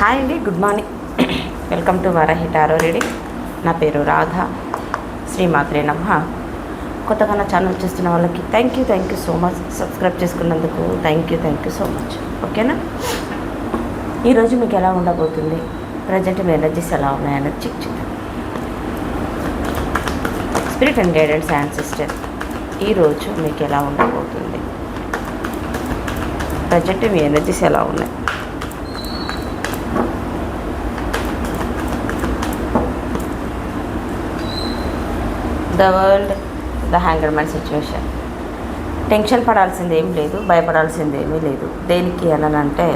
Hi అండి, good morning. Welcome to Varahi tarot reading. నా పేరు రాధ. శ్రీమాత్రే నమః. కొత్తగా నా ఛానల్ చూస్తున్న వాళ్ళకి thank you so much. Subscribe చేసుకున్నందుకు థ్యాంక్ యూ సో మచ్. ఓకేనా? ఈరోజు మీకు ఎలా ఉండబోతుంది, ప్రజెంట్ మీ ఎనర్జీస్ ఎలా ఉన్నాయన్నది చెక్ చేద్దాం. Spirit and guidance and sister, ఈరోజు మీకు ఎలా ఉండబోతుంది, ప్రజెంట్ మీ ఎనర్జీస్ ఎలా ఉన్నాయి. ద వరల్డ్, ద హ్యాంగర్ మ్యాన్ సిచ్యువేషన్. టెన్షన్ పడాల్సింది ఏం లేదు, భయపడాల్సింది ఏమీ లేదు. దేనికి అనంటే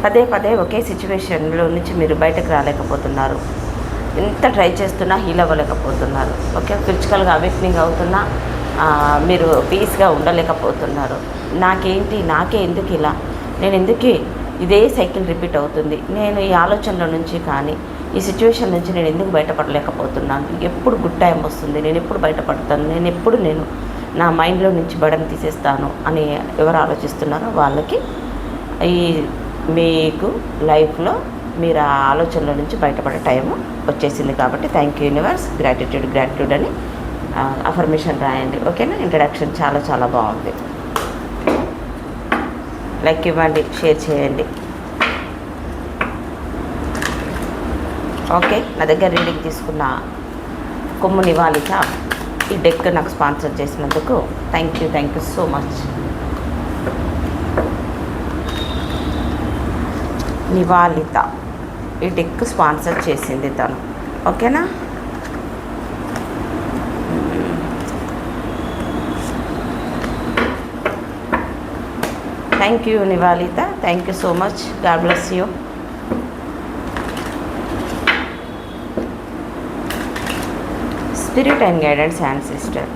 పదే పదే ఒకే సిచ్యువేషన్లో నుంచి మీరు బయటకు రాలేకపోతున్నారు. ఎంత ట్రై చేస్తున్నా హీల్ అవ్వలేకపోతున్నారు. ఓకే, ఫిజికల్గా అవేక్నింగ్ అవుతున్నా మీరు పీస్గా ఉండలేకపోతున్నారు. నాకే ఎందుకు ఇలా, నేను ఎందుకు ఇదే సైకిల్ రిపీట్ అవుతుంది, నేను ఈ ఆలోచనల నుంచి కానీ ఈ సిచ్యువేషన్ నుంచి నేను ఎందుకు బయటపడలేకపోతున్నాను, ఎప్పుడు గుడ్ టైం వస్తుంది, నేను ఎప్పుడు బయటపడతాను, నేను నా మైండ్లో నుంచి బడని తీసేస్తాను అని ఎవరు ఆలోచిస్తున్నారో వాళ్ళకి ఈ మీకు లైఫ్లో మీరు ఆ ఆలోచనల నుంచి బయటపడే టైం వచ్చేసింది. కాబట్టి థ్యాంక్ యూ యూనివర్స్, గ్రాటిట్యూడ్ అని అఫర్మేషన్ రాయండి. ఓకేనా? ఇంట్రడక్షన్ చాలా చాలా బాగుంది. లైక్ ఇవ్వండి, షేర్ చేయండి. ఓకే, నా దగ్గర రీడింగ్ తీసుకున్న కొమ్ము నివాళిత ఈ డెక్ నాకు స్పాన్సర్ చేసినందుకు thank you so much. Nivalitha ఈ డెక్ స్పాన్సర్ చేసింది తను. ఓకేనా? Thank you Nivalitha, thank you so much. God bless you. Spirit and guidance and sister,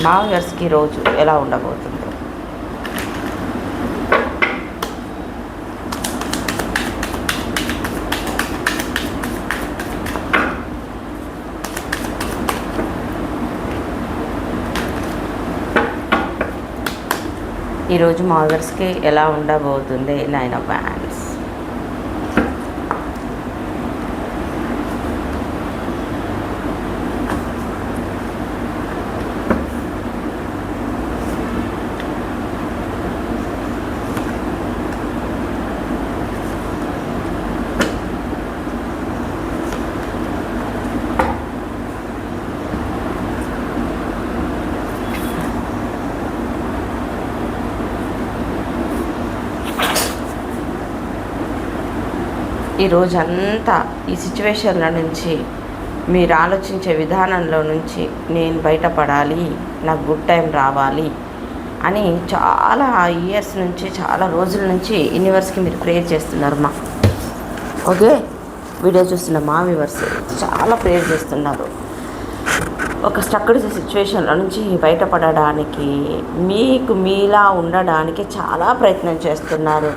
మా వ్యూవర్స్కి రోజు ఎలా ఉండబోతుందో. ఈరోజు మా వ్యూవర్స్కి ఎలా ఉండబోతుంది. 9 of Wands. ఈ రోజంతా ఈ సిచ్యువేషన్ల నుంచి, మీరు ఆలోచించే విధానంలో నుంచి నేను బయటపడాలి, నాకు గుడ్ టైం రావాలి అని చాలా ఇయర్స్ నుంచి, చాలా రోజుల నుంచి యూనివర్స్కి మీరు ప్రేయర్ చేస్తున్నారు. ఓకే, వీడియో చూస్తున్న మా వ్యూవర్స్ చాలా ప్రేయర్ చేస్తున్నారు. ఒక స్టక్డ్ సిచ్యువేషన్ల నుంచి బయటపడడానికి, మీకు మీలా ఉండడానికి చాలా ప్రయత్నం చేస్తున్నారు.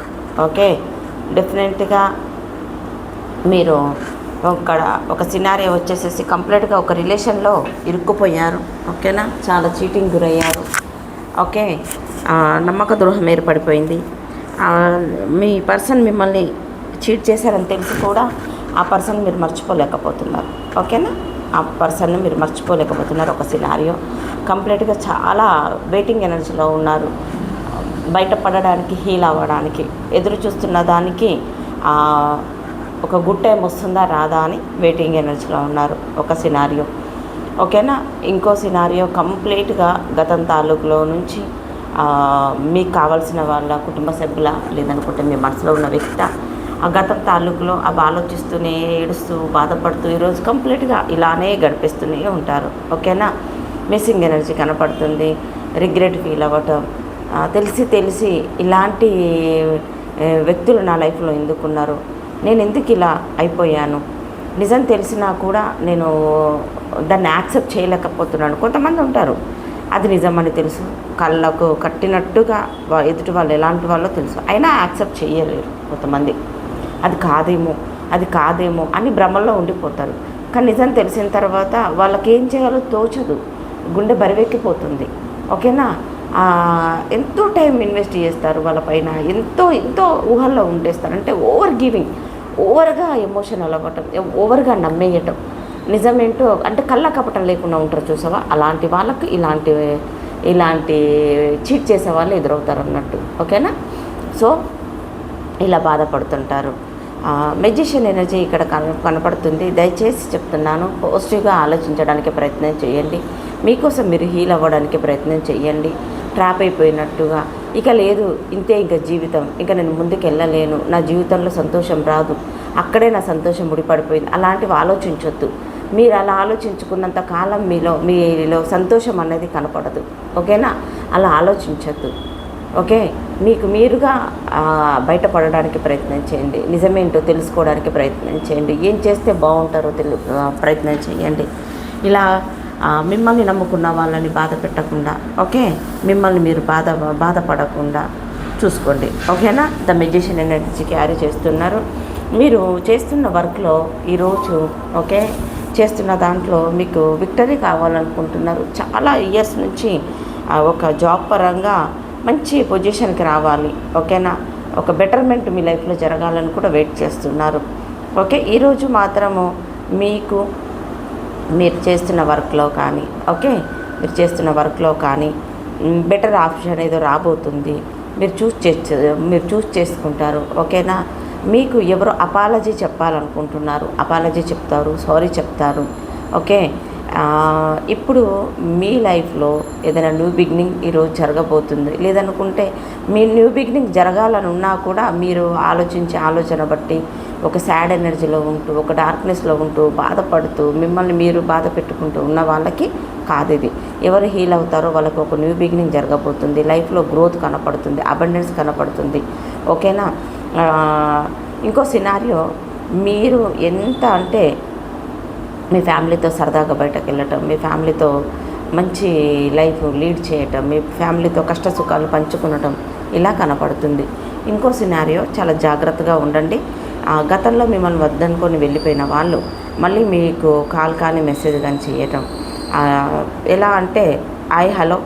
ఓకే, డెఫినెట్గా మీరు ఒక సినారియో వచ్చేసేసి కంప్లీట్గా ఒక రిలేషన్లో ఇరుక్కుపోయారు. ఓకేనా? చాలా చీటింగ్ గురయ్యారు. ఓకే, నమ్మక ద్రోహం ఏర్పడిపోయింది. మీ పర్సన్ మిమ్మల్ని చీట్ చేశారని తెలిసి కూడా ఆ పర్సన్ మీరు మర్చిపోలేకపోతున్నారు. ఓకేనా? ఆ పర్సన్ని మీరు మర్చిపోలేకపోతున్నారు. ఒక సినారియో కంప్లీట్గా చాలా వెయిటింగ్ ఎనర్జీలో ఉన్నారు. బయటపడడానికి, హీల్ అవ్వడానికి ఎదురు చూస్తున్న దానికి ఒక గుడ్ టైం వస్తుందా రాదా అని వెయిటింగ్ ఎనర్జీలో ఉన్నారు. ఒక సినారియో. ఓకేనా? ఇంకో సినారియో కంప్లీట్గా గతం తాలూకులో నుంచి మీకు కావాల్సిన వాళ్ళ కుటుంబ సభ్యుల, లేదనుకుంటే మీ మనసులో ఉన్న వ్యక్తి ఆ గతం తాలూకులో ఆలోచిస్తూనే, ఏడుస్తూ, బాధపడుతూ ఈరోజు కంప్లీట్గా ఇలానే గడిపిస్తూనే ఉంటారు. ఓకేనా? మిస్సింగ్ ఎనర్జీ కనపడుతుంది. రిగ్రెట్ ఫీల్ అవ్వటం, తెలిసి ఇలాంటి వ్యక్తులు నా లైఫ్లో ఎందుకున్నారు, నేను ఎందుకు ఇలా అయిపోయాను, నిజం తెలిసినా కూడా నేను దాన్ని యాక్సెప్ట్ చేయలేకపోతున్నాను. కొంతమంది ఉంటారు, అది నిజమని తెలుసు, కళ్ళకు కట్టినట్టుగా ఎదుటి వాళ్ళు ఎలాంటి వాళ్ళో తెలుసు, అయినా యాక్సెప్ట్ చేయలేరు. కొంతమంది అది కాదేమో అని భ్రమల్లో ఉండిపోతారు. కానీ నిజం తెలిసిన తర్వాత వాళ్ళకి ఏం చేయాలో తోచదు, గుండె బరివెక్కిపోతుంది. ఓకేనా? ఎంతో టైం ఇన్వెస్ట్ చేస్తారు వాళ్ళపైన, ఎంతో ఎంతో ఊహల్లో ఉండేస్తారు. అంటే ఓవర్ గివింగ్, ఓవర్గా ఎమోషనల్ అవ్వటం, ఓవర్గా నమ్మేయటం, నిజమేంటో అంటే కళ్ళ కపటం లేకుండా ఉంటారు చూసావా, అలాంటి వాళ్ళకు ఇలాంటి చీట్ చేసే వాళ్ళు ఎదురవుతారు అన్నట్టు. ఓకేనా? సో ఇలా బాధపడుతుంటారు. మెజిషియన్ ఎనర్జీ ఇక్కడ కనపడుతుంది. దయచేసి చెప్తున్నాను, పాజిటివ్గా ఆలోచించడానికి ప్రయత్నం చేయండి. మీకోసం మీరు హీల్ అవ్వడానికి ప్రయత్నం చేయండి. ట్రాప్ అయిపోయినట్టుగా ఇక లేదు, ఇంతే ఇంకా జీవితం, ఇంకా నేను ముందుకు వెళ్ళలేను, నా జీవితంలో సంతోషం రాదు, అక్కడే నా సంతోషం ముడిపడిపోయింది, అలాంటివి ఆలోచించొద్దు. మీరు అలా ఆలోచించుకున్నంత కాలం మీలో సంతోషం అనేది కనపడదు. ఓకేనా? అలా ఆలోచించొద్దు. ఓకే, మీకు మీరుగా బయటపడడానికి ప్రయత్నం చేయండి. నిజమేంటో తెలుసుకోవడానికి ప్రయత్నం చేయండి. ఏం చేస్తే బాగుంటారో ప్రయత్నం చేయండి. ఇలా మిమ్మల్ని నమ్ముకున్న వాళ్ళని బాధ పెట్టకుండా, ఓకే, మిమ్మల్ని మీరు బాధపడకుండా చూసుకోండి. ఓకేనా? ద మెజిషియన్ ఎనర్జీ క్యారీ చేస్తున్నారు. మీరు చేస్తున్న వర్క్లో ఈరోజు, ఓకే, చేస్తున్న దాంట్లో మీకు విక్టరీ కావాలనుకుంటున్నారు. చాలా ఇయర్స్ నుంచి ఒక జాబ్ పరంగా మంచి పొజిషన్కి రావాలి. ఓకేనా? ఒక బెటర్మెంట్ మీ లైఫ్లో జరగాలని కూడా వెయిట్ చేస్తున్నారు. ఓకే, ఈరోజు మాత్రము మీరు చేస్తున్న వర్క్లో కానీ, ఓకే, మీరు చేస్తున్న వర్క్లో కానీ బెటర్ ఆప్షన్ ఏదో రాబోతుంది. మీరు చూస్ చేసుకుంటారు. ఓకేనా? మీకు ఎవరో అపాలజీ చెప్పాలనుకుంటున్నారు, అపాలజీ చెప్తారు, సారీ చెప్తారు. ఓకే, ఇప్పుడు మీ లైఫ్లో ఏదైనా న్యూ బిగినింగ్ ఈరోజు జరగబోతుంది. లేదనుకుంటే మీ న్యూ బిగినింగ్ జరగాలని ఉన్నా కూడా మీరు ఆలోచించే ఆలోచన బట్టి ఒక సాడ్ ఎనర్జీలో ఉంటూ, ఒక డార్క్నెస్లో ఉంటూ, బాధపడుతూ, మిమ్మల్ని మీరు బాధ పెట్టుకుంటూ ఉన్న వాళ్ళకి కాదు ఇది. ఎవరు హీల్ అవుతారో వాళ్ళకి ఒక న్యూ బిగినింగ్ జరగబోతుంది. లైఫ్లో గ్రోత్ కనపడుతుంది, అబండెన్స్ కనపడుతుంది. ఓకేనా? ఇంకో సినారియో, మీరు ఎంత అంటే మీ ఫ్యామిలీతో సరదాగా బయటకు వెళ్ళటం, మీ ఫ్యామిలీతో మంచి లైఫ్ లీడ్ చేయటం, మీ ఫ్యామిలీతో కష్ట సుఖాలు పంచుకునటం, ఇలా కనపడుతుంది. ఇంకో సినారియో, చాలా జాగ్రత్తగా ఉండండి. గతంలో మిమ్మల్ని వద్దనుకొని వెళ్ళిపోయిన వాళ్ళు మళ్ళీ మీకు కాల్ కానీ మెసేజ్ కానీ చేయటం, ఎలా అంటే హలో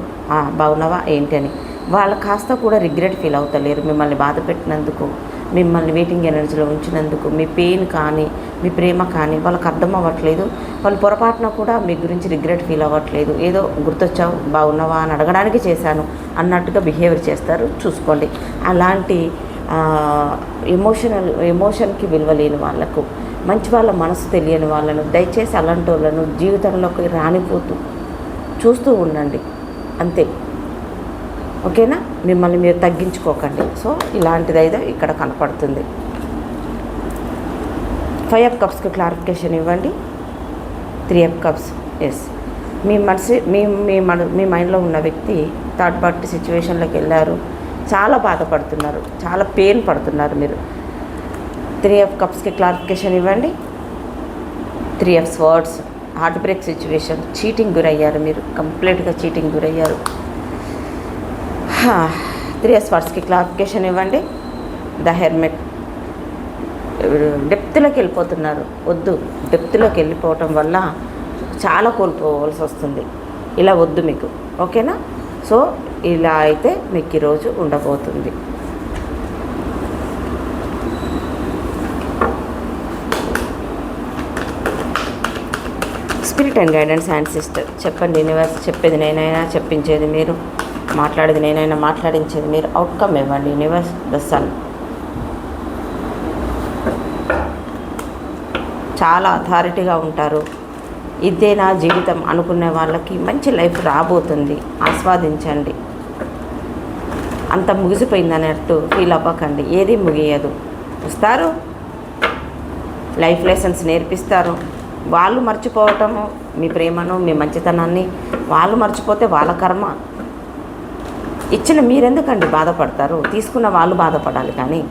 బాగున్నావా ఏంటి అని, వాళ్ళు కాస్త కూడా రిగ్రెట్ ఫీల్ అవుతలేరు మిమ్మల్ని బాధ పెట్టినందుకు, మిమ్మల్ని వెయిటింగ్ ఎనర్జీలో ఉంచినందుకు. మీ పెయిన్ కానీ మీ ప్రేమ కానీ వాళ్ళకి అర్థం అవ్వట్లేదు. వాళ్ళు పొరపాటున కూడా మీ గురించి రిగ్రెట్ ఫీల్ అవ్వట్లేదు. ఏదో గుర్తొచ్చావు, బాగున్నావా అని అడగడానికి చేశాను అన్నట్టుగా బిహేవియర్ చేస్తారు. చూసుకోండి. అలాంటి ఎమోషన్కి విలువ లేని వాళ్ళకు, మంచి వాళ్ళ మనసు తెలియని వాళ్ళను, దయచేసి అలాంటి వాళ్ళను జీవితంలోకి రానిపోతూ చూస్తూ ఉండండి. అంతే. ఓకేనా? మిమ్మల్ని మీరు తగ్గించుకోకండి. సో ఇలాంటిదైతే ఇక్కడ కనపడుతుంది. 5 of Cups క్లారిఫికేషన్ ఇవ్వండి. 3 of Cups. ఎస్, మీ మైండ్లో ఉన్న వ్యక్తి థర్డ్ పార్టీ సిచ్యువేషన్లోకి వెళ్ళారు. చాలా బాధపడుతున్నారు, చాలా పెయిన్ పడుతున్నారు మీరు. 3 of Cups క్లారిఫికేషన్ ఇవ్వండి. 3 of Swords, heart break situation, cheating గురయ్యారు మీరు, కంప్లీట్గా చీటింగ్ గురయ్యారు. 3 of Swords క్లారిఫికేషన్ ఇవ్వండి. ద హెర్మిట్, డెప్త్లోకి వెళ్ళిపోతున్నారు. వద్దు, డెప్త్లోకి వెళ్ళిపోవటం వల్ల చాలా కోల్పోవాల్సి వస్తుంది. ఇలా వద్దు మీకు. ఓకేనా? సో ఇలా అయితే మీకు ఈరోజు ఉండబోతుంది. Spirit and guidance and sister, చెప్పండి. యూనివర్స్ చెప్పేది నేనైనా, చెప్పించేది మీరు, మాట్లాడేది నేనైనా, మాట్లాడించేది మీరు. అవుట్కమ్ ఇవ్వండి యూనివర్స్. ద సన్, చాలా అథారిటీగా ఉంటారు. ఇదే నా జీవితం అనుకునే వాళ్ళకి మంచి లైఫ్ రాబోతుంది. ఆస్వాదించండి. అంత ముగిసిపోయిందన్నట్టు ఫీల్ అవ్వకండి. ఏది ముగియదు. వస్తారు, లైఫ్ లెసన్స్ నేర్పిస్తారు. వాళ్ళు మర్చిపోవటము, మీ ప్రేమను, మీ మంచితనాన్ని వాళ్ళు మర్చిపోతే వాళ్ళ కర్మ. ఇచ్చిన మీరెందుకండి బాధపడతారు? తీసుకున్న వాళ్ళు బాధపడాలి. కానీ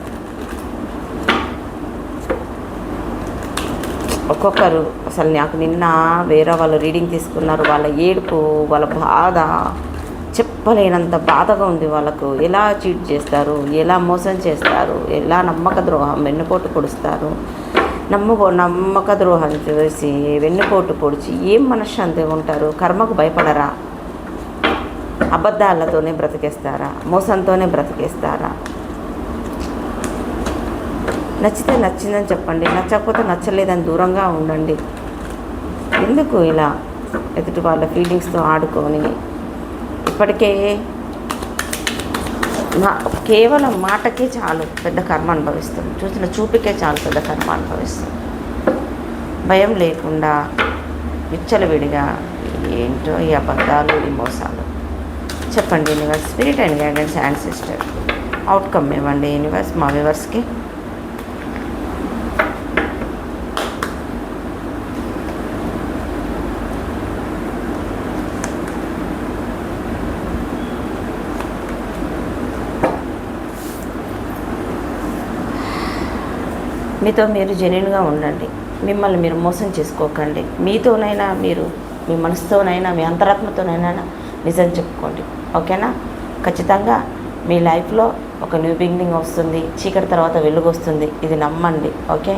ఒక్కొక్కరు అసలు నాకు నిన్న వేరే వాళ్ళు రీడింగ్ తీసుకున్నారు. వాళ్ళ ఏడుపు, వాళ్ళ బాధ చెప్పలేనంత బాధగా ఉంది వాళ్ళకు. ఎలా చీట్ చేస్తారు, ఎలా మోసం చేస్తారు, ఎలా నమ్మక ద్రోహం, వెన్నుపోటు పొడుస్తారు. నమ్మక ద్రోహం చేసి వెన్నుపోటు పొడిచి ఏం మనశ్శాంతి ఉంటారు? కర్మకు భయపడరా? అబద్ధాలతోనే బ్రతికేస్తారా? మోసంతోనే బ్రతికేస్తారా? నచ్చితే నచ్చిందని చెప్పండి, నచ్చకపోతే నచ్చలేదని దూరంగా ఉండండి. ఎందుకు ఇలా ఎదుటి వాళ్ళ ఫీలింగ్స్తో ఆడుకొని ఇప్పటికే కేవలం మాటకే చాలు పెద్ద కర్మ అనుభవిస్తుంది, చూసిన చూపుకే చాలు పెద్ద కర్మ అనుభవిస్తుంది. భయం లేకుండా విచ్చలవిడిగా ఏంటో ఈ అబద్ధాలు, ఈ మోసాలు. చెప్పండి universe, spirit and guidance and sister outcome ఇవ్వండి యూనివర్స్ మా వ్యూవర్స్కి. మీతో మీరు జెన్యూన్గా ఉండండి, మిమ్మల్ని మీరు మోసం చేసుకోకండి. మీతోనైనా మీరు మీ మనసుతోనైనా మీ అంతరాత్మతోనైనా నిజం చెప్పుకోండి, ఓకేనా? ఖచ్చితంగా మీ లైఫ్లో ఒక న్యూ బిగినింగ్ వస్తుంది, చీకటి తర్వాత వెలుగు వస్తుంది, ఇది నమ్మండి, ఓకే?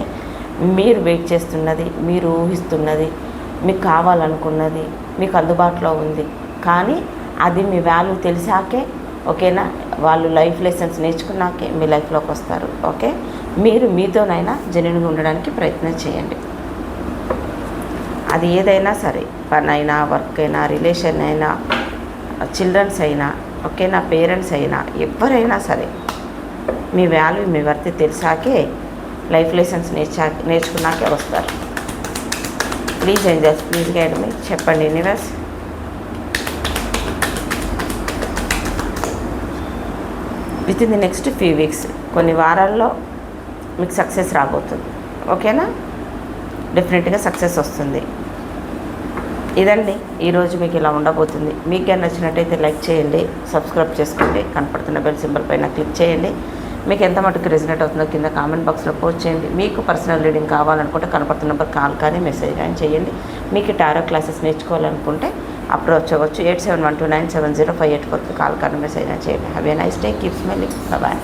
మీరు వెయిట్ చేస్తున్నది, మీరు ఊహిస్తున్నది, మీకు కావాలనుకున్నది మీకు అందుబాటులో ఉంది. కానీ అది మీ వాల్యూ తెలిసాకే, ఓకేనా? వాళ్ళు లైఫ్ లెసన్స్ నేర్చుకున్నాకే మీ లైఫ్లోకి వస్తారు, ఓకే? మీరు మీతోనైనా జెన్యూన్గా ఉండడానికి ప్రయత్నం చేయండి. అది ఏదైనా సరే, పని అయినా, వర్క్ అయినా, రిలేషన్ అయినా, చిల్డ్రన్స్ అయినా, ఓకేనా? పేరెంట్స్ అయినా, ఎవరైనా సరే మీ వాల్యూ మీ వర్త్ తెలిసాకే లైఫ్ లెసన్స్ నేర్చుకున్నాకే వస్తారు. ప్లీజ్ ఏంజల్స్, ప్లీజ్ గైడ్ మీ. చెప్పండి universe. With in the next few weeks, కొన్ని వారాల్లో మీకు సక్సెస్ రాబోతుంది, ఓకేనా? డెఫినెట్గా సక్సెస్ వస్తుంది. ఇదండి ఈరోజు మీకు ఇలా ఉండబోతుంది. మీకు నచ్చినట్టయితే లైక్ చేయండి, సబ్స్క్రైబ్ చేసుకోండి, కనపడుతున్న బెల్ సింబల్ పైన క్లిక్ చేయండి. మీకు ఎంత మటుకు రెజనేట్ అవుతుందో కింద కామెంట్ బాక్స్లో పోస్ట్ చేయండి. మీకు పర్సనల్ రీడింగ్ కావాలనుకుంటే కనపడుతున్న నెంబర్ కాల్ కానీ మెసేజ్ కానీ చేయండి. మీకు టారో క్లాసెస్ నేర్చుకోవాలనుకుంటే అప్రోచ్ అవ్వచ్చు. 8712970584 కాల్ కానీ మెసేజ్ కానీ చేయండి. Have a nice day, keep smiling, bye.